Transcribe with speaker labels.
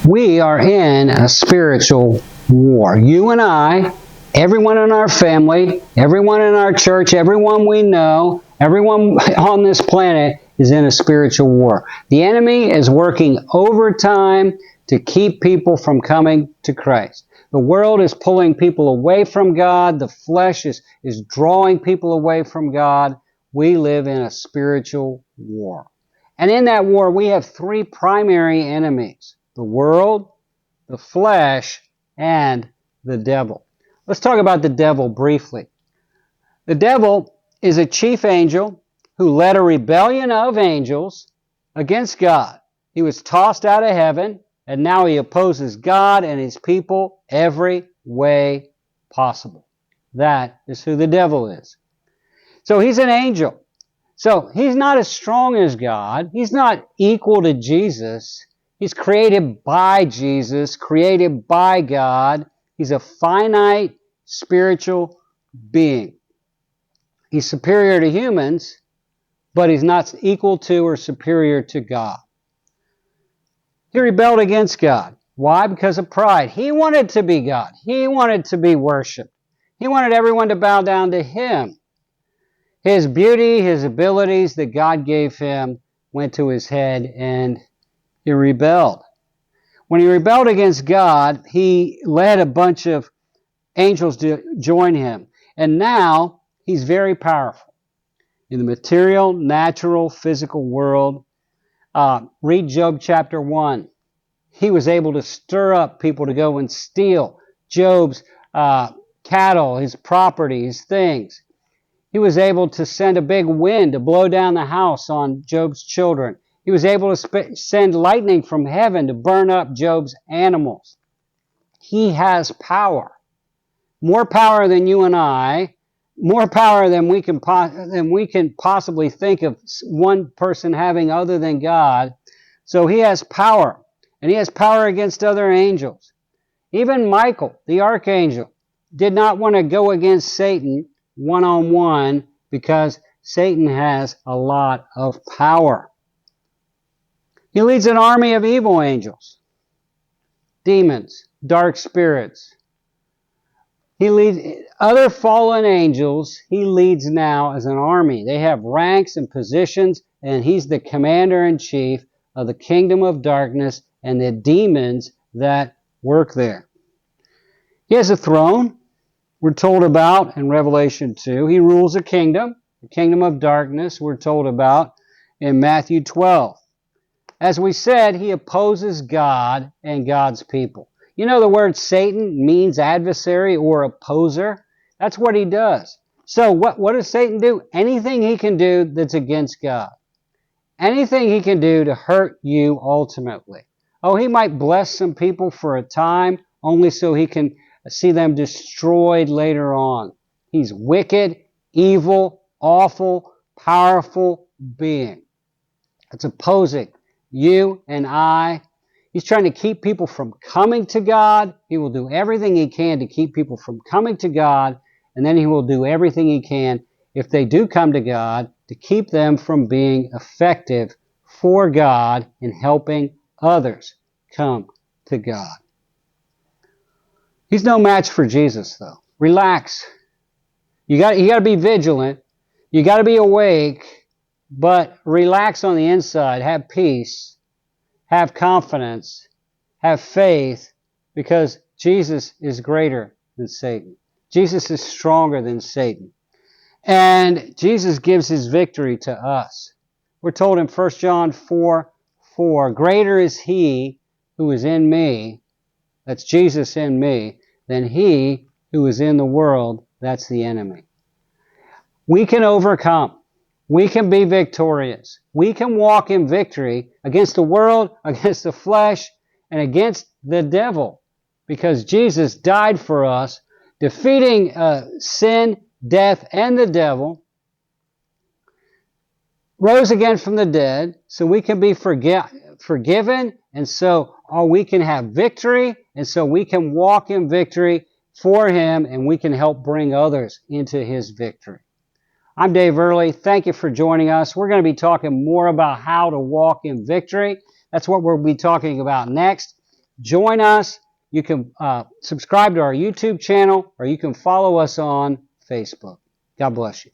Speaker 1: We are in a spiritual war. You and I, everyone in our family, everyone in our church, everyone we know, everyone on this planet is in a spiritual war. The enemy is working overtime to keep people from coming to Christ. The world is pulling people away from God. The flesh is drawing people away from God. We live in a spiritual war. And in that war, we have three primary enemies: the world, the flesh, and the devil. Let's talk about the devil briefly. The devil is a chief angel who led a rebellion of angels against God. He was tossed out of heaven, and now he opposes God and his people every way possible. That is who the devil is. So he's an angel. So he's not as strong as God. He's not equal to Jesus. He's created by Jesus, created by God. He's a finite spiritual being. He's superior to humans, but he's not equal to or superior to God. He rebelled against God. Why? Because of pride. He wanted to be God. He wanted to be worshipped. He wanted everyone to bow down to him. His beauty, his abilities that God gave him went to his head, and he rebelled. When he rebelled against God, he led a bunch of angels to join him. And now he's very powerful in the material, natural, physical world. Read Job chapter 1. He was able to stir up people to go and steal Job's cattle, his property, his things. He was able to send a big wind to blow down the house on Job's children. He was able to send lightning from heaven to burn up Job's animals. He has power. More power than you and I. More power than we can possibly think of one person having other than God. So he has power. And he has power against other angels. Even Michael, the archangel, did not want to go against Satan one-on-one because Satan has a lot of power. He leads an army of evil angels, demons, dark spirits. He leads other fallen angels. He leads now as an army. They have ranks and positions, and he's the commander-in-chief of the kingdom of darkness and the demons that work there. He has a throne, we're told about in Revelation 2. He rules a kingdom, the kingdom of darkness, we're told about in Matthew 12. As we said, he opposes God and God's people. You know, the word Satan means adversary or opposer. That's what he does. So what does Satan do? Anything he can do that's against God. Anything he can do to hurt you ultimately. Oh, he might bless some people for a time, only so he can see them destroyed later on. He's wicked, evil, awful, powerful being. It's opposing you and I. He's trying to keep people from coming to God. He will do everything he can to keep people from coming to God, and then he will do everything he can, if they do come to God, to keep them from being effective for God in helping others come to God. He's no match for Jesus, though. Relax. You got to be vigilant. You got to be awake, but relax on the inside. Have peace. Have confidence. Have faith, because Jesus is greater than Satan. Jesus is stronger than Satan. And Jesus gives his victory to us. We're told in 1 John 4:4, greater is he who is in me, that's Jesus in me, than he who is in the world, that's the enemy. We can overcome. We can be victorious. We can walk in victory against the world, against the flesh, and against the devil, because Jesus died for us, defeating sin, death, and the devil, rose again from the dead, so we can be forgiven, and so we can have victory, and so we can walk in victory for him, and we can help bring others into his victory. I'm Dave Earley. Thank you for joining us. We're going to be talking more about how to walk in victory. That's what we'll be talking about next. Join us. You can subscribe to our YouTube channel, or you can follow us on Facebook. God bless you.